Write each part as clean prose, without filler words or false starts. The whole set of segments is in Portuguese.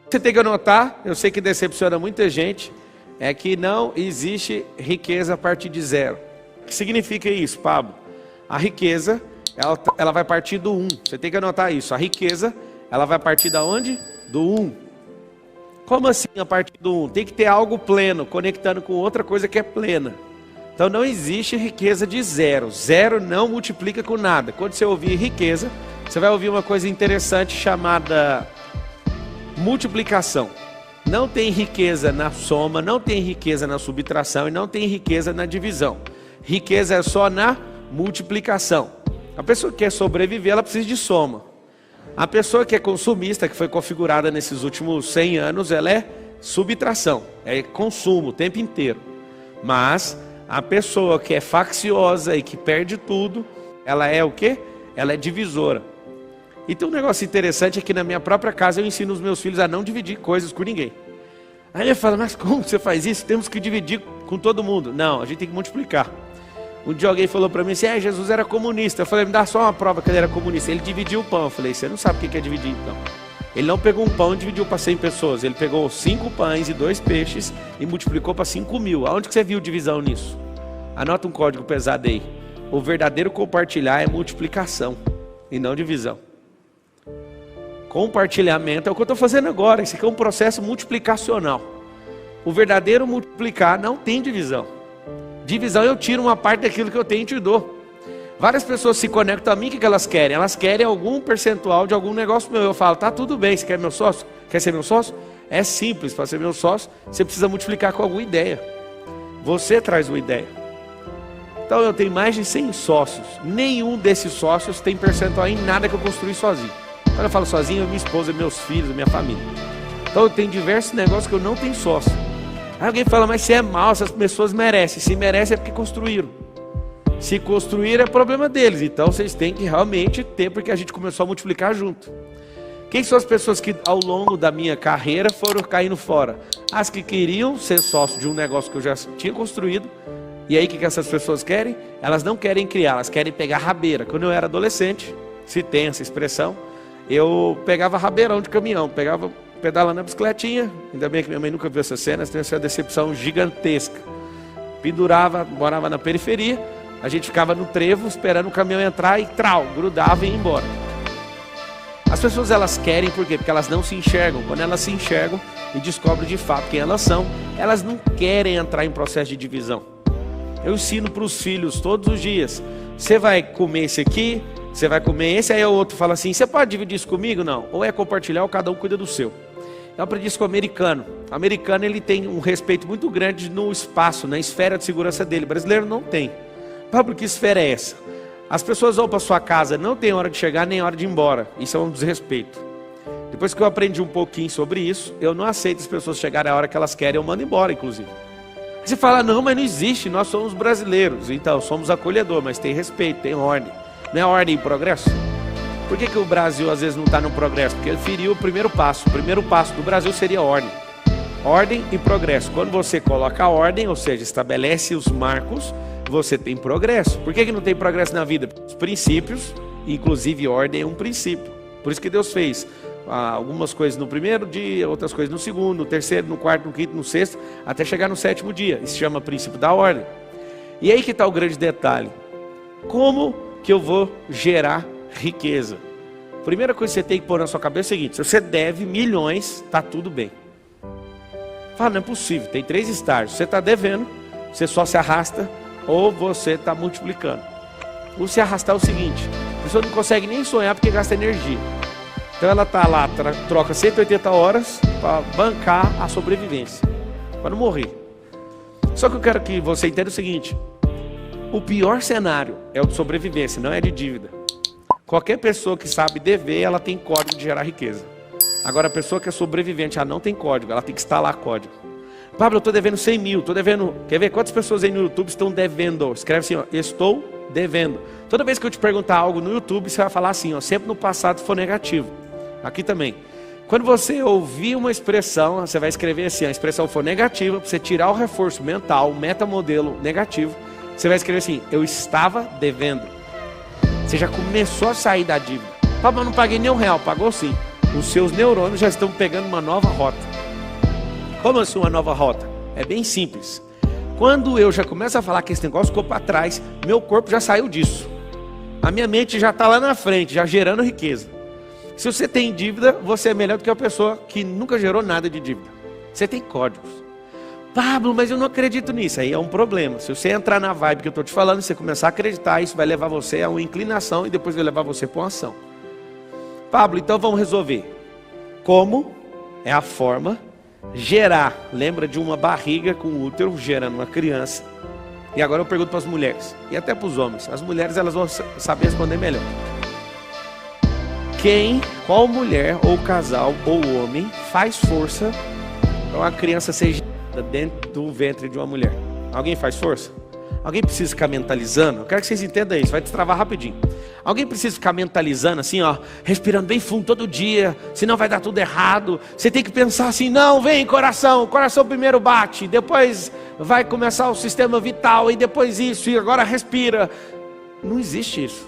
Você tem que anotar, eu sei que decepciona muita gente, é que não existe riqueza a partir de zero. O que significa isso, Pablo? A riqueza, ela vai partir do 1. Você tem que anotar isso. A riqueza, ela vai partir da onde? Do 1. Como assim a partir do 1? Tem que ter algo pleno, conectando com outra coisa que é plena. Então não existe riqueza de zero. Zero não multiplica com nada. Quando você ouvir riqueza, você vai ouvir uma coisa interessante chamada multiplicação. Não tem riqueza na soma, não tem riqueza na subtração e não tem riqueza na divisão. Riqueza é só na multiplicação. A pessoa que quer sobreviver, ela precisa de soma. A pessoa que é consumista, que foi configurada nesses últimos 100 anos, ela é subtração, é consumo o tempo inteiro. Mas a pessoa que é facciosa e que perde tudo, ela é o quê? Ela é divisora. E tem um negócio interessante é que na minha própria casa eu ensino os meus filhos a não dividir coisas com ninguém. Aí ele fala, mas como você faz isso? Temos que dividir com todo mundo. Não, a gente tem que multiplicar. Um dia alguém falou para mim assim, Jesus era comunista. Eu falei, me dá só uma prova que ele era comunista. Ele dividiu o pão. Eu falei, você não sabe o que é dividir então. Ele não pegou um pão e dividiu para 100 pessoas. Ele pegou 5 pães e 2 peixes e multiplicou para 5.000. Aonde que você viu divisão nisso? Anota um código pesado aí. O verdadeiro compartilhar é multiplicação e não divisão. Compartilhamento é o que eu estou fazendo agora. Isso aqui é um processo multiplicacional. O verdadeiro multiplicar não tem divisão. Divisão eu tiro uma parte daquilo que eu tenho e te dou. Várias pessoas se conectam a mim, o que elas querem? Elas querem algum percentual de algum negócio meu. Eu falo, tá tudo bem, você quer meu sócio? Quer ser meu sócio? É simples, para ser meu sócio, você precisa multiplicar com alguma ideia. Você traz uma ideia. Então eu tenho mais de 100 sócios. Nenhum desses sócios tem percentual em nada que eu construí sozinho. Quando eu falo sozinho, é minha esposa, meus filhos, minha família. Então eu tenho diversos negócios que eu não tenho sócio. Aí alguém fala, mas se é mal, essas pessoas merecem. Se merecem é porque construíram. Se construíram é problema deles. Então vocês têm que realmente ter, porque a gente começou a multiplicar junto. Quem são as pessoas que ao longo da minha carreira foram caindo fora? As que queriam ser sócio de um negócio que eu já tinha construído. E aí o que essas pessoas querem? Elas não querem criar, elas querem pegar rabeira. Quando eu era adolescente, se tem essa expressão, eu pegava rabeirão de caminhão, pegava pedalando na bicicletinha. Ainda bem que minha mãe nunca viu essa cena, tem essa decepção gigantesca. Pendurava, morava na periferia, a gente ficava no trevo esperando o caminhão entrar e grudava e ia embora. As pessoas elas querem, por quê? Porque elas não se enxergam. Quando elas se enxergam e descobrem de fato quem elas são, elas não querem entrar em processo de divisão. Eu ensino para os filhos todos os dias, você vai comer esse aqui, você vai comer esse, aí o outro fala assim, você pode dividir isso comigo? Não, ou é compartilhar ou cada um cuida do seu. Eu aprendi isso com o americano. O americano ele tem um respeito muito grande no espaço, na esfera de segurança dele. O brasileiro não tem. Pablo, que esfera é essa? As pessoas vão para sua casa, não tem hora de chegar nem hora de ir embora. Isso é um desrespeito. Depois que eu aprendi um pouquinho sobre isso, eu não aceito as pessoas chegarem a hora que elas querem, eu mando embora, inclusive. Você fala, não, mas não existe, nós somos brasileiros. Então, somos acolhedor, mas tem respeito, tem ordem. Não é ordem e progresso? Por que o Brasil às vezes não está no progresso? Porque ele feriu o primeiro passo. O primeiro passo do Brasil seria ordem. Ordem e progresso. Quando você coloca a ordem, ou seja, estabelece os marcos, você tem progresso. Por que não tem progresso na vida? Os princípios, inclusive ordem é um princípio. Por isso que Deus fez algumas coisas no primeiro dia, outras coisas no segundo, no terceiro, no quarto, no quinto, no sexto, até chegar no 7º dia. Isso se chama princípio da ordem. E aí que está o grande detalhe. Como que eu vou gerar riqueza? Primeira coisa que você tem que pôr na sua cabeça é o seguinte: se você deve milhões, está tudo bem. Fala, não é possível, tem 3 estágios. Você está devendo, você só se arrasta, ou você está multiplicando. O se arrastar é o seguinte: a pessoa não consegue nem sonhar porque gasta energia. Então ela está lá, troca 180 horas para bancar a sobrevivência, para não morrer. Só que eu quero que você entenda o seguinte: o pior cenário é o de sobrevivência, não é de dívida. Qualquer pessoa que sabe dever, ela tem código de gerar riqueza. Agora a pessoa que é sobrevivente, ela não tem código, ela tem que instalar código. Pablo, eu estou devendo 100 mil, estou devendo... Quer ver quantas pessoas aí no YouTube estão devendo? Escreve assim, ó, estou devendo. Toda vez que eu te perguntar algo no YouTube, você vai falar assim, ó, sempre no passado for negativo. Aqui também. Quando você ouvir uma expressão, você vai escrever assim, a expressão for negativa, para você tirar o reforço mental, o metamodelo negativo, você vai escrever assim, eu estava devendo. Você já começou a sair da dívida. Pablo, eu não paguei nem R$1, pagou sim. os seus neurônios já estão pegando uma nova rota. Como assim uma nova rota? É bem simples. Quando eu já começo a falar que esse negócio ficou para trás, meu corpo já saiu disso. A minha mente já está lá na frente, já gerando riqueza. Se você tem dívida, você é melhor do que a pessoa que nunca gerou nada de dívida. Você tem códigos. Pablo, mas eu não acredito nisso. Aí é um problema. Se você entrar na vibe que eu estou te falando, você começar a acreditar, isso vai levar você a uma inclinação e depois vai levar você para uma ação. Pablo, então vamos resolver. Como é a forma gerar? Lembra de uma barriga com útero gerando uma criança. E agora eu pergunto para as mulheres e até para os homens. As mulheres elas vão saber responder melhor. Qual mulher ou casal ou homem faz força para uma criança ser gerada dentro do ventre de uma mulher? Alguém faz força? Alguém precisa ficar mentalizando? Eu quero que vocês entendam isso, vai destravar rapidinho. Alguém precisa ficar mentalizando assim, ó, respirando bem fundo todo dia, senão vai dar tudo errado. Você tem que pensar assim, não, vem coração, o coração primeiro bate, depois vai começar o sistema vital, e depois isso, e agora respira. Não existe isso.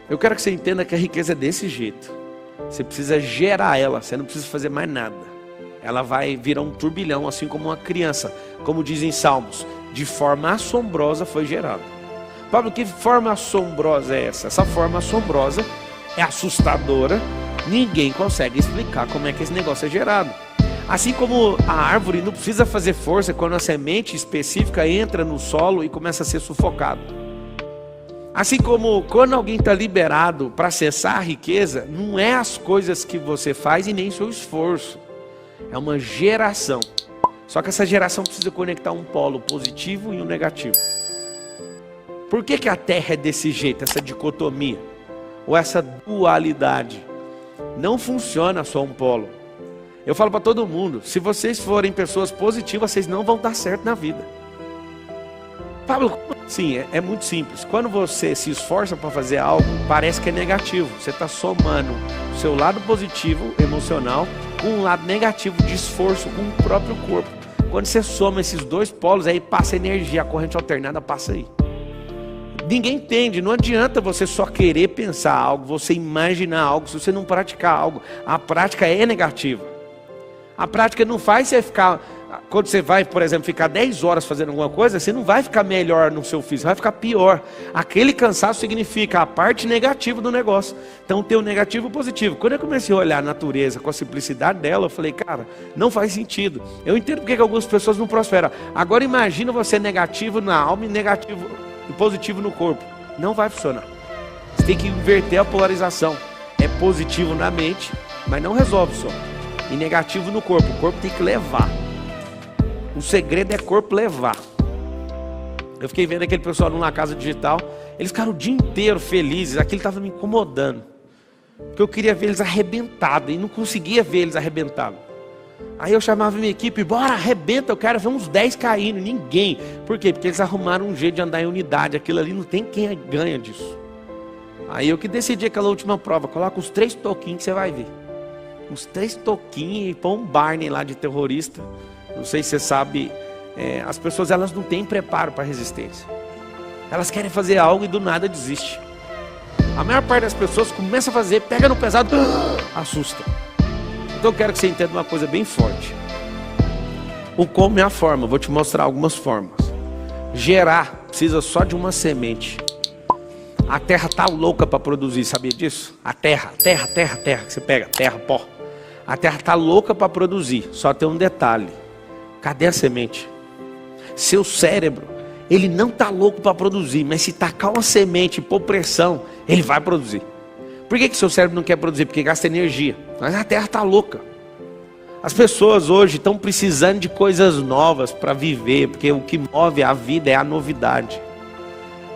Eu quero que você entenda que a riqueza é desse jeito. Você precisa gerar ela, você não precisa fazer mais nada. Ela vai virar um turbilhão, assim como uma criança. Como dizem Salmos, de forma assombrosa foi gerado. Pablo, que forma assombrosa é essa? Essa forma assombrosa é assustadora. Ninguém consegue explicar como é que esse negócio é gerado. Assim como a árvore não precisa fazer força quando a semente específica entra no solo e começa a ser sufocado. Assim como quando alguém está liberado para acessar a riqueza, não é as coisas que você faz e nem seu esforço. É uma geração. Só que essa geração precisa conectar um polo positivo e um negativo. Por que a Terra é desse jeito, essa dicotomia? Ou essa dualidade? Não funciona só um polo. Eu falo para todo mundo, se vocês forem pessoas positivas, vocês não vão dar certo na vida. Pablo, sim, é muito simples. Quando você se esforça para fazer algo, parece que é negativo. Você está somando o seu lado positivo, emocional, com um lado negativo de esforço com o próprio corpo. Quando você soma esses dois polos, aí passa energia, a corrente alternada passa aí. Ninguém entende, não adianta você só querer pensar algo, você imaginar algo, se você não praticar algo. A prática é negativa. A prática não faz você ficar... Quando você vai, por exemplo, ficar 10 horas fazendo alguma coisa, você não vai ficar melhor no seu físico, vai ficar pior. Aquele cansaço significa a parte negativa do negócio. Então tem o negativo e o positivo. Quando eu comecei a olhar a natureza com a simplicidade dela, eu falei, cara, não faz sentido. Eu entendo porque que algumas pessoas não prosperam. Agora imagina você negativo na alma e negativo e positivo no corpo. Não vai funcionar. Você tem que inverter a polarização. É positivo na mente, mas não resolve só. E negativo no corpo. O corpo tem que levar. O segredo é corpo levar. Eu fiquei vendo aquele pessoal numa casa digital. Eles ficaram o dia inteiro felizes. Aquilo estava me incomodando. Porque eu queria ver eles arrebentados. E não conseguia ver eles arrebentados. Aí eu chamava minha equipe. Bora, arrebenta. Eu quero ver uns 10 caindo. Ninguém. Por quê? Porque eles arrumaram um jeito de andar em unidade. Aquilo ali não tem quem ganha disso. Aí eu que decidi aquela última prova. Coloca os 3 toquinhos que você vai ver. Uns 3 toquinhos e põe um Barney lá de terrorista. Não sei se você sabe, as pessoas elas não têm preparo para resistência. Elas querem fazer algo e do nada desiste. A maior parte das pessoas começa a fazer, pega no pesado, assusta. Então eu quero que você entenda uma coisa bem forte. O como é a forma, vou te mostrar algumas formas. Gerar precisa só de uma semente. A terra tá louca para produzir, sabia disso? A terra, que você pega, terra, pó. A terra tá louca para produzir, só tem um detalhe. Cadê a semente? Seu cérebro, ele não está louco para produzir, mas se tacar uma semente e pôr pressão, ele vai produzir. Por que seu cérebro não quer produzir? Porque gasta energia. Mas a terra está louca. As pessoas hoje estão precisando de coisas novas para viver, porque o que move a vida é a novidade.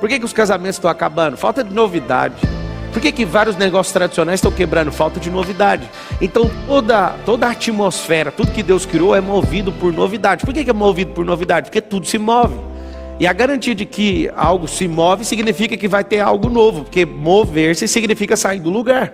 Por que os casamentos estão acabando? Falta de novidade. Por que vários negócios tradicionais estão quebrando? Falta de novidade. Então toda a atmosfera, tudo que Deus criou é movido por novidade. Por que é movido por novidade? Porque tudo se move. E a garantia de que algo se move significa que vai ter algo novo. Porque mover-se significa sair do lugar.